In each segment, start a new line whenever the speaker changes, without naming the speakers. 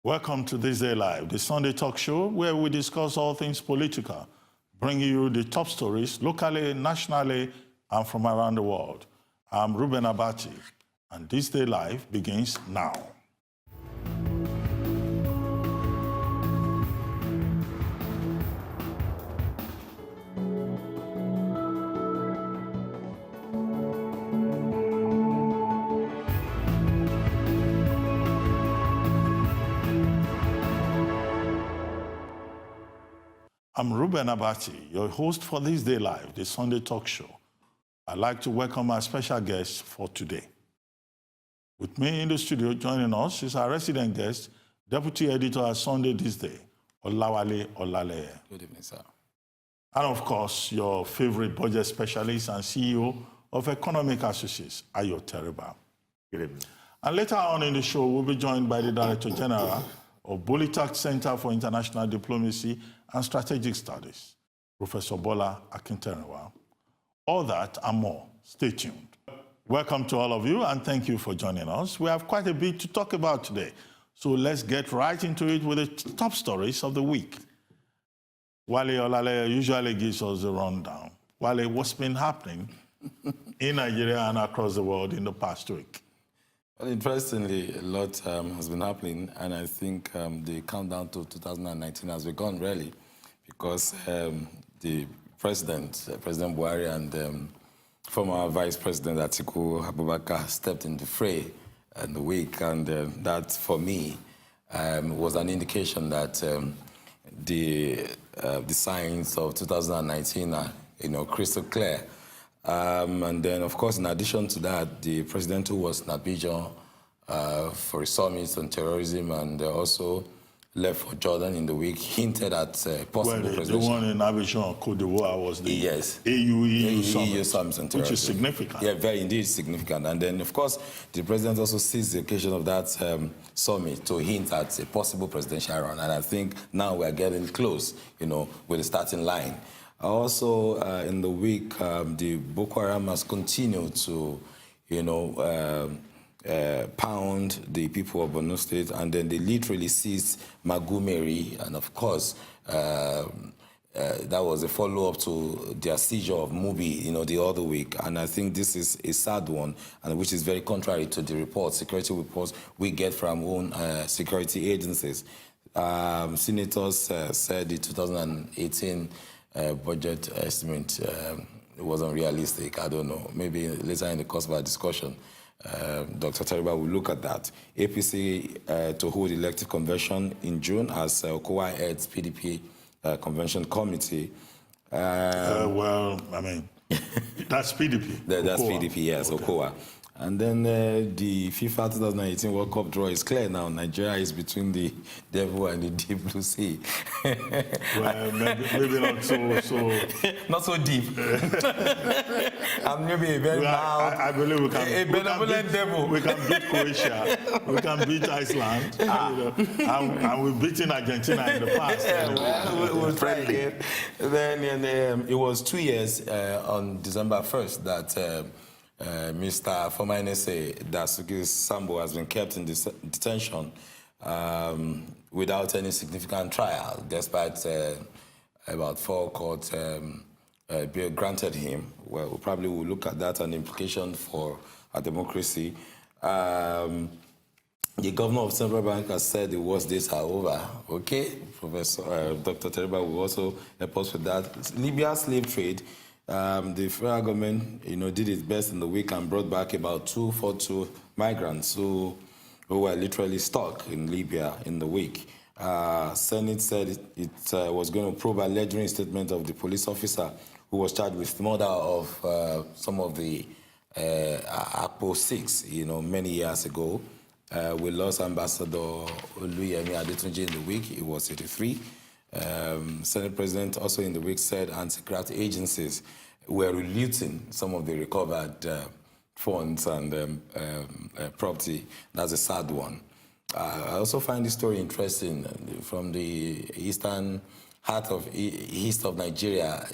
Welcome to This Day Live, the Sunday talk show where we discuss all things political, bringing you the top stories locally, nationally, and from around the world. I'm Reuben Abati, and This Day Live begins now. I'm Reuben Abati, your host for This Day Live, the Sunday talk show. I'd like to welcome our special guest for today. With me in the studio joining us is our resident guest, Deputy Editor at Sunday This Day, Wale Olaleye.
Good evening, sir.
And of course, your favorite budget specialist and CEO of Economic Associates, Ayo Teriba.
Good evening.
And later on in the show, we'll be joined by the Director General of Bolitac Center for International Diplomacy and Strategic Studies, Professor Bola Akinterewa. All that and more. Stay tuned. Welcome to all of you, and thank you for joining us. We have quite a bit to talk about today, so let's get right into it with the top stories of the week. Wale Olaleye usually gives us a rundown. Wale, what's been happening in Nigeria and across the world in the past week?
Well, interestingly, a lot has been happening, and I think the countdown to 2019 has begun, really, because the President Buhari, and former Vice President Atiku Abubakar stepped in the fray in the week, and that, for me, was an indication that the signs of 2019 are, crystal clear. And then, of course, in addition to that, the president who was in Abidjan for a summit on terrorism and also left for Jordan in the week hinted at possible presidential.
The one in Abidjan, Côte d'Ivoire, was the AU summit on terrorism, which is significant.
Yeah, very indeed significant. And then, of course, the president also seized the occasion of that summit to hint at a possible presidential run. And I think now we're getting close, with the starting line. Also, in the week, the Boko Haram has continued to, pound the people of Borno State, and then they literally seized Magumeri, and of course, that was a follow-up to their seizure of Mubi, the other week. And I think this is a sad one, and which is very contrary to the security reports we get from own security agencies. Senators said the 2018 budget estimate was unrealistic. I don't know. Maybe later in the course of our discussion, Dr. Teriba will look at that. APC to hold elective convention in June as Okowa heads PDP convention committee.
Well, I mean, that's PDP.
That's PDP, yes, okay. Okowa. And then the FIFA 2018 World Cup draw is clear now. Nigeria is between the devil and the deep blue sea.
Well, maybe not so
not so deep. And maybe a very mild.
I believe we can.
A benevolent devil.
We can beat Croatia. We can beat Iceland. And we've beaten Argentina in the past.
We'll try again. Then it was 2 years on December 1st that. Mr. former NSA, Dasuki Sambo, has been kept in detention without any significant trial, despite about 4 courts granted him. Well, we probably will look at that and implication for our democracy. The governor of Central Bank has said the worst days are over. Okay, Professor Dr. Teriba will also help us with that. Libya slave trade. The federal government, did its best in the week and brought back about 242 migrants who were literally stuck in Libya in the week. Senate said it was going to probe alleged reinstatement of the police officer who was charged with murder of some of the Akpo 6, many years ago. We lost Ambassador Oluyemi Adetunji in the week. He was 83. Senate President also in the week said anti-graft agencies were reluting some of the recovered funds and property. That's a sad one. I also find this story interesting from the east of Nigeria,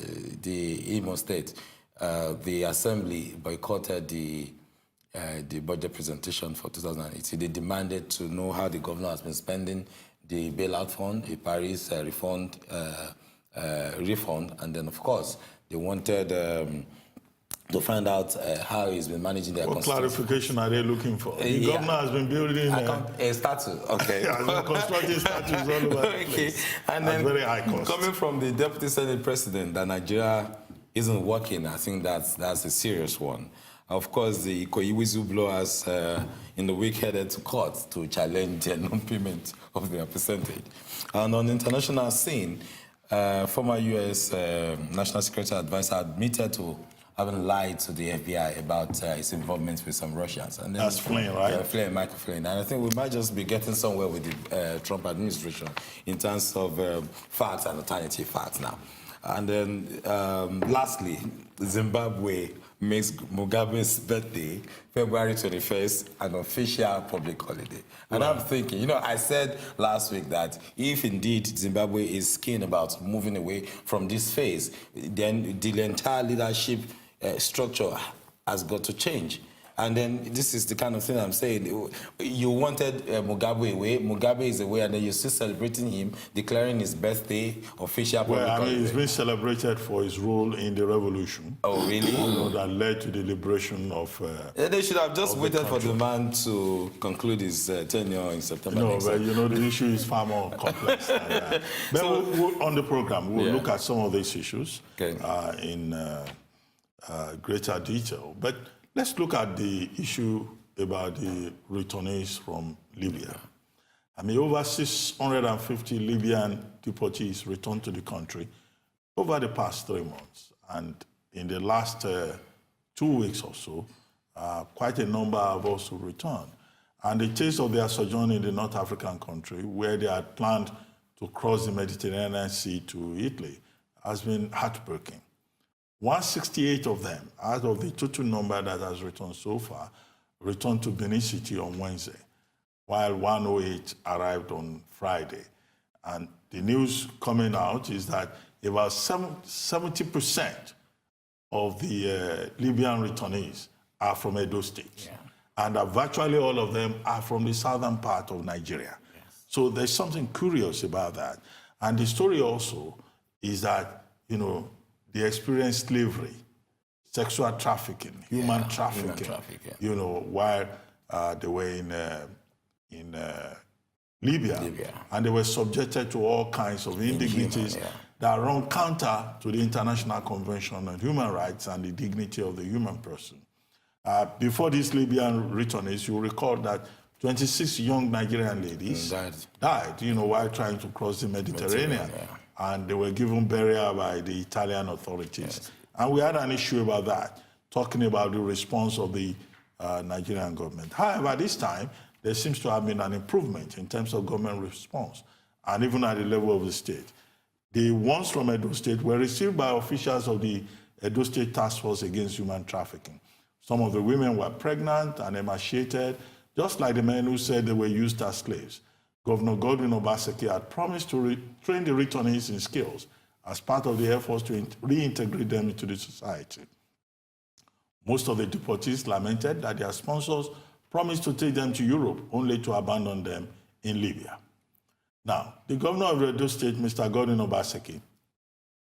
the Imo State. The assembly boycotted the the budget presentation for 2018. They demanded to know how the governor has been spending the bailout fund, the Paris refund, and then, of course, they wanted to find out how he's been managing their
What clarification are they looking for? The governor has been building
a statue. Okay.
has been constructing statues all over the place.
And then
very high cost.
Coming from the Deputy Senate President that Nigeria isn't working, I think that's a serious one. Of course, the Ikoyi whistleblowers in the week headed to court to challenge the non-payment of their percentage. And on the international scene, former U.S. National Security Advisor admitted to having lied to the FBI about his involvement with some Russians. And then,
that's Flynn, right?
Flynn, Michael Flynn. And I think we might just be getting somewhere with the Trump administration in terms of facts and alternative facts now. And then, lastly, Zimbabwe makes Mugabe's birthday, February 21st, an official public holiday. And I'm thinking, you know, I said last week that if indeed Zimbabwe is keen about moving away from this phase, then the entire leadership structure has got to change. And then this is the kind of thing I'm saying. You wanted Mugabe away. Mugabe is away, and then you're still celebrating him, declaring his birthday official.
Well, I mean, he's been celebrated for his role in the revolution.
Oh, really?
You know, that led to the liberation of.
They should have just waited for the man to conclude his tenure in September.
No, but you know, the issue is far more complex than that. But so, on the program, we'll look at some of these issues in greater detail. But let's look at the issue about the returnees from Libya. I mean, over 650 Libyan deportees returned to the country over the past 3 months. And in the last 2 weeks or so, quite a number have also returned. And the taste of their sojourn in the North African country, where they had planned to cross the Mediterranean Sea to Italy, has been heartbreaking. 168 of them, out of the total number that has returned so far, returned to Benin City on Wednesday, while 108 arrived on Friday. And the news coming out is that about 70% of the Libyan returnees are from Edo State. Yeah. And virtually all of them are from the southern part of Nigeria. Yes. So there's something curious about that. And the story also is that, you know, they experienced slavery, sexual trafficking, human trafficking, you know, while they were in Libya, and they were subjected to all kinds of indignities that run counter to the International Convention on Human Rights and the dignity of the human person. Before these Libyan returnees, you recall that 26 young Nigerian ladies died, you know, while trying to cross the Mediterranean. And they were given burial by the Italian authorities. Yes. And we had an issue about that, talking about the response of the Nigerian government. However, this time, there seems to have been an improvement in terms of government response, and even at the level of the state. The ones from Edo State were received by officials of the Edo State Task Force Against Human Trafficking. Some of the women were pregnant and emaciated, just like the men who said they were used as slaves. Governor Godwin Obaseki had promised to train the returnees in skills as part of the efforts to reintegrate them into the society. Most of the deportees lamented that their sponsors promised to take them to Europe, only to abandon them in Libya. Now, the governor of Edo State, Mr. Godwin Obaseki,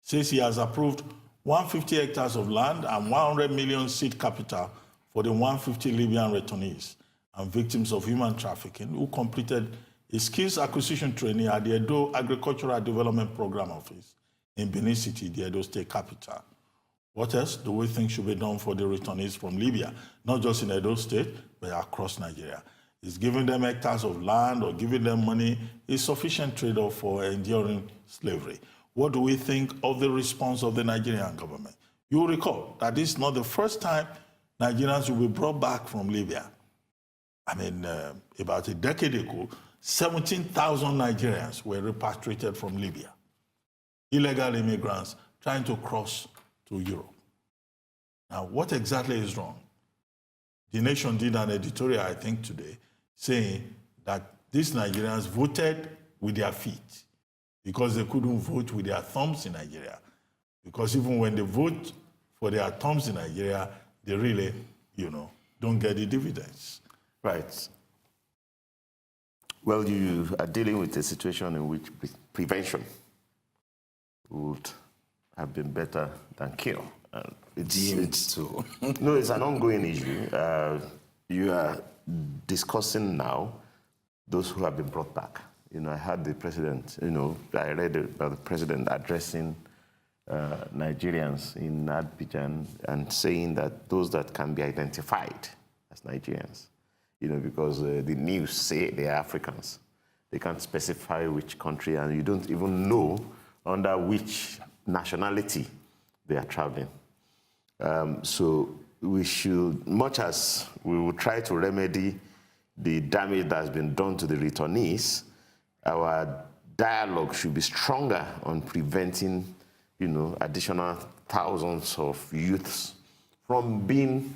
says he has approved 150 hectares of land and 100 million seed capital for the 150 Libyan returnees and victims of human trafficking who completed a skills acquisition training at the Edo Agricultural Development Program Office in Benin City, the Edo State capital. What else do we think should be done for the returnees from Libya, not just in Edo State, but across Nigeria? Is giving them hectares of land or giving them money a sufficient trade-off for enduring slavery? What do we think of the response of the Nigerian government? You recall that this is not the first time Nigerians will be brought back from Libya. I mean, about a decade ago, 17,000 Nigerians were repatriated from Libya. Illegal immigrants trying to cross to Europe. Now, what exactly is wrong? The Nation did an editorial, I think, today, saying that these Nigerians voted with their feet because they couldn't vote with their thumbs in Nigeria. Because even when they vote for their thumbs in Nigeria, they really, you know, don't get the dividends.
Right. Well, you are dealing with a situation in which prevention would have been better than cure. It's
too.
No, it's an ongoing issue. You are discussing now those who have been brought back. I heard the president, I read about the president addressing Nigerians in Abidjan and saying that those that can be identified as Nigerians, because the news say they are Africans. They can't specify which country, and you don't even know under which nationality they are traveling. So we should, much as we will try to remedy the damage that has been done to the returnees, our dialogue should be stronger on preventing, additional thousands of youths from being,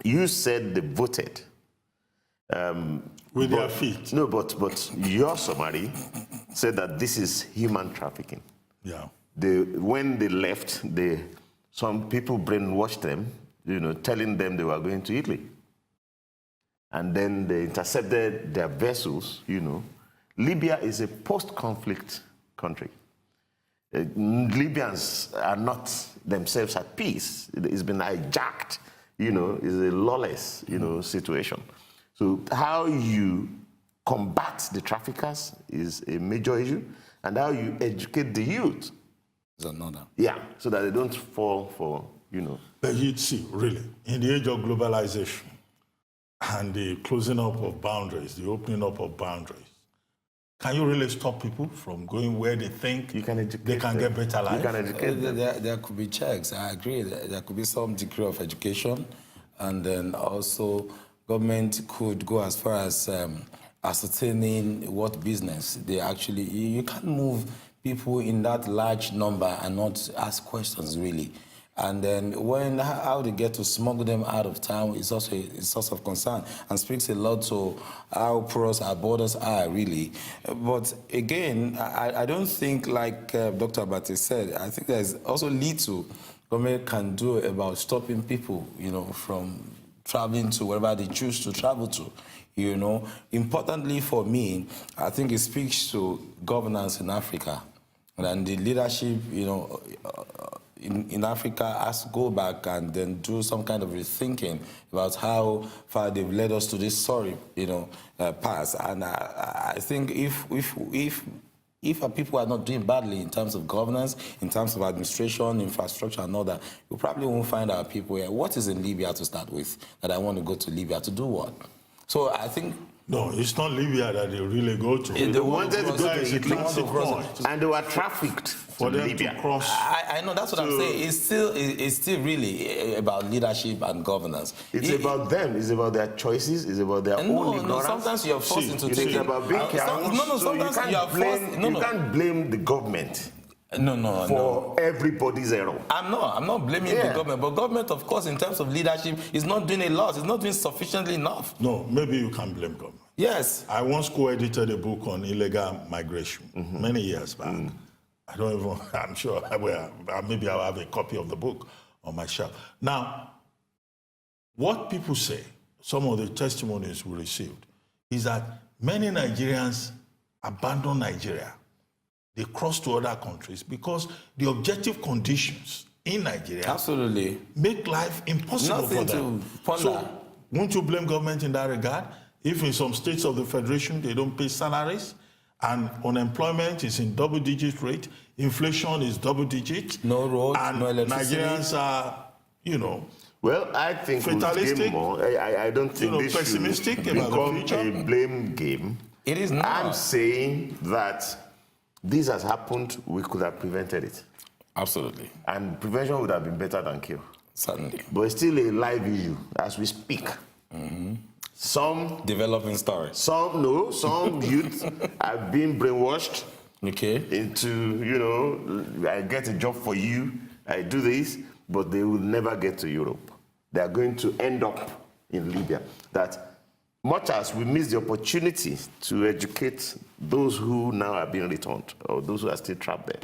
you said they voted.
With their feet.
No, but your summary said that this is human trafficking.
Yeah.
When they left, some people brainwashed them, telling them they were going to Italy. And then they intercepted their vessels, Libya is a post-conflict country. Libyans are not themselves at peace. It's been hijacked, it's a lawless, situation. So how you combat the traffickers is a major issue, and how you educate the youth
is another.
Yeah, so that they don't fall for,
But you'd see, really, in the age of globalization and the closing up of boundaries, the opening up of boundaries, can you really stop people from going where they think they can get better life?
You can educate them.
There could be checks. I agree. There could be some degree of education, and then also government could go as far as ascertaining what business they actually. You can't move people in that large number and not ask questions really. And then how they get to smuggle them out of town is also a source of concern and speaks a lot to how porous our borders are, really. But again, I don't think, like Dr. Abati said, I think there's also little government can do about stopping people, from traveling to wherever they choose to travel to. Importantly for me, I think it speaks to governance in Africa. And the leadership, in Africa has to go back and then do some kind of rethinking about how far they've led us to this sorry, path. And I think if our people are not doing badly in terms of governance, in terms of administration, infrastructure, and all that, we probably won't find our people here. What is in Libya to start with? That I want to go to Libya to do what? So I think.
No, it's not Libya that they really go to.
They wanted to go to Italy,
point.
And they were trafficked
for them
Libya.
To cross.
I know, that's what I'm saying. It's still really about leadership and governance.
It's about them. It's about their choices. It's about their own ignorance.
No, sometimes you're forced into taking.
It's about being careful.
Sometimes you are forced.
You can't blame the government.
No.
For everybody's error.
I'm not blaming the government, but government, of course, in terms of leadership, is not doing a lot. It's not doing sufficiently enough.
No, maybe you can blame government.
Yes.
I once co-edited a book on illegal migration many years back. I don't even, I'm sure, maybe I'll have a copy of the book on my shelf. Now, what people say, some of the testimonies we received, is that many Nigerians abandon Nigeria. They cross to other countries because the objective conditions in Nigeria make life impossible for them. So, won't you blame government in that regard? If in some states of the Federation they don't pay salaries, and unemployment is in double-digit rate, inflation is double-digit,
no roads,
and
no electricity.
Nigerians are,
well, I think
fatalistic.
I don't think this
pessimistic
should
about the
become
future.
a blame game.
It is not.
I'm saying that this has happened, we could have prevented it.
Absolutely.
And prevention would have been better than cure.
Certainly.
But it's still a live issue as we speak. Some
developing stories.
Some youth have been brainwashed into, I get a job for you, I do this, but they will never get to Europe. They are going to end up in Libya. That much as we miss the opportunity to educate those who now are being returned, or those who are still trapped there,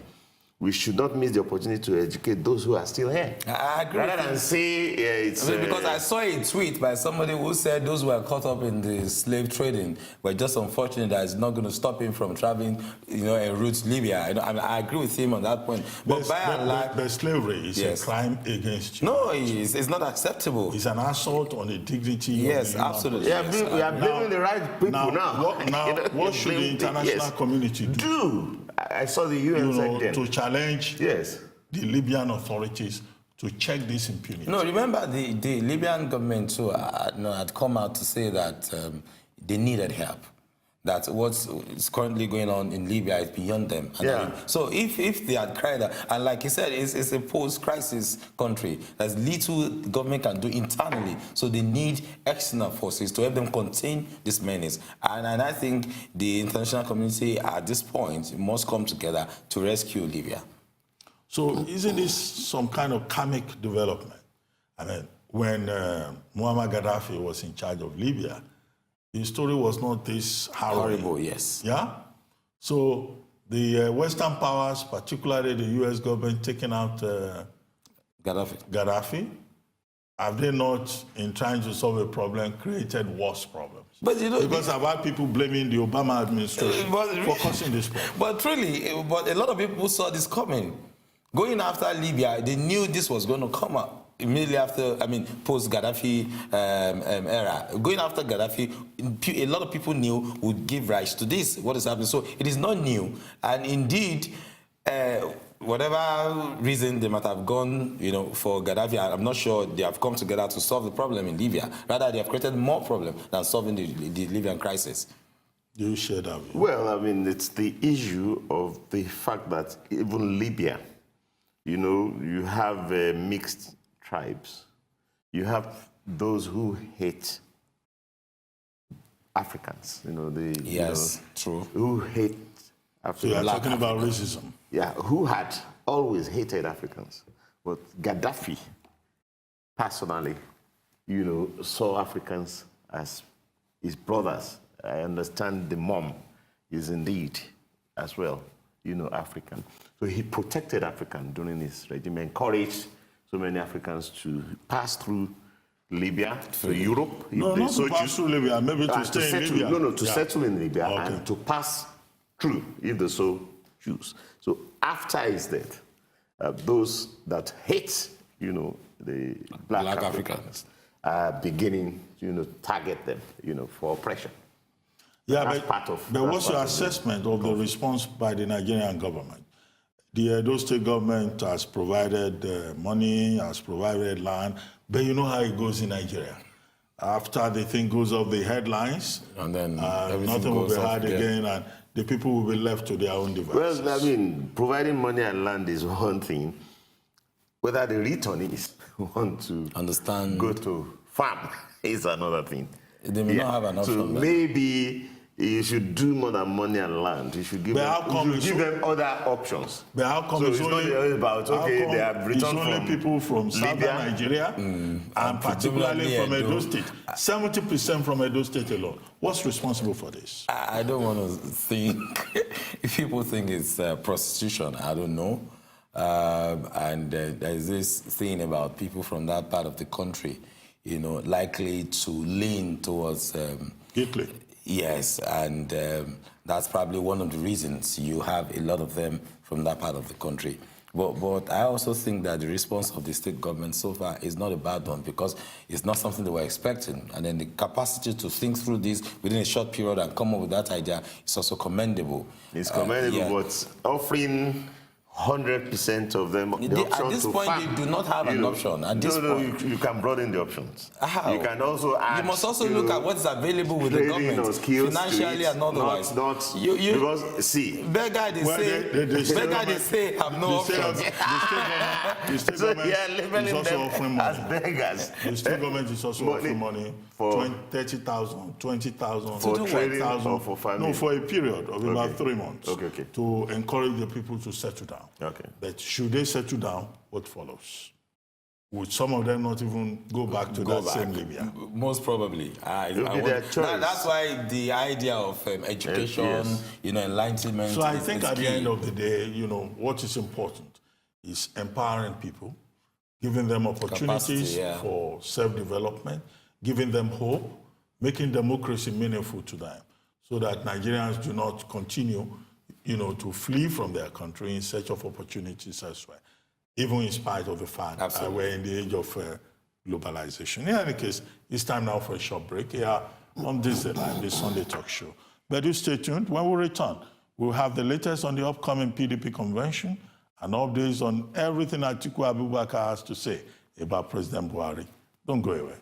we should not miss the opportunity to educate those who are still here.
I agree.
Rather than say it's...
because I saw a tweet by somebody who said those who were caught up in the slave trading were just unfortunate that it's not going to stop him from traveling, en route to Libya. I agree with him on that point. But by and large...
But slavery is a crime against you.
No, it's not acceptable.
It's an assault on the dignity
of the
absolutely.
We are blaming the right people now.
What should the international community do?
I saw the UN said
to challenge the Libyan authorities to check this impunity.
No, remember the Libyan government too had come out to say that they needed help. That what's currently going on in Libya is beyond them. So if they had cried out, and like you said, it's a post-crisis country. There's little the government can do internally. So they need external forces to help them contain this menace. And I think the international community at this point must come together to rescue Libya.
So isn't this some kind of karmic development? I mean, when Muammar Gaddafi was in charge of Libya, the story was not this
horrible, yes.
Yeah? So the Western powers, particularly the US government, taking out Gaddafi, have they not, in trying to solve a problem, created worse problems?
But
because I've had people blaming the Obama administration for causing this problem.
But really, a lot of people saw this coming. Going after Libya, they knew this was going to come up. Immediately after, post-Gaddafi era, going after Gaddafi, a lot of people knew would give rise to this, what is happening. So it is not new. And indeed, whatever reason they might have gone, for Gaddafi, I'm not sure they have come together to solve the problem in Libya. Rather, they have created more problem than solving the Libyan crisis.
Do you share that view?
Well, it's the issue of the fact that even Libya, you have mixed tribes. You have those who hate Africans,
true.
Who hate Africans.
So you are talking about racism.
Yeah, who had always hated Africans. But Gaddafi, personally, saw Africans as his brothers. I understand the mom is indeed as well, African. So he protected Africans during his regime, encouraged so many Africans to pass through Libya to Europe.
No, not to pass through Libya, maybe to stay in Libya.
No, to settle in Libya and to pass through, if they so choose. So after his death, those that hate, the black Africans are beginning, target them, for oppression.
Yeah, but what's your assessment of the response by the Nigerian government? The Edo State government has provided money, has provided land, but you know how it goes in Nigeria. After the thing goes off the headlines,
and then
nothing will be heard again, and the people will be left to their own devices.
Well, providing money and land is one thing. Whether the returnees want to go to farm is another thing.
They may not have an option.
So maybe you should do more than money and land. You should give them other options.
But how come
it's only about, they have returned
from people from southern Nigeria and particularly from Edo State. 70% from Edo State alone. What's responsible for this?
I don't want to think. If people think it's prostitution, I don't know. And there's this thing about people from that part of the country, likely to lean towards...
Italy.
Yes, and that's probably one of the reasons you have a lot of them from that part of the country. But I also think that the response of the state government so far is not a bad one, because it's not something they were expecting. And then the capacity to think through this within a short period and come up with that idea is also commendable.
It's commendable, but offering 100% of them the option
at this
to
point,
farm,
they do not have an option. At this point,
you can broaden the options.
How?
You can also add.
You must also look at what's available with the government, financially and otherwise.
Because see,
beggar they say have no options.
The state government is also offering money.
As beggars.
The state government is also offering money for 30,000, 20,000,
for trading or for farming.
No, for a period of about 3 months.
Okay.
To encourage the people to settle down.
Okay.
But should they settle down, what follows? would some of them not even go back to same Libya?
Most probably.
It would be their choice.
That's why the idea of education,
Yes.
enlightenment.
So I
is
think at
key.
the end of the day, what is important is empowering people, giving them opportunities
Capacity,
for self-development, giving them hope, making democracy meaningful to them, so that Nigerians do not continue, to flee from their country in search of opportunities elsewhere, even in spite of the fact that we're in the age of globalization. In any case, it's time now for a short break here on ThisDayLive, the Sunday talk show. But do stay tuned. When we return, we'll have the latest on the upcoming PDP convention and updates on everything Atiku Abubakar has to say about President Buhari. Don't go away.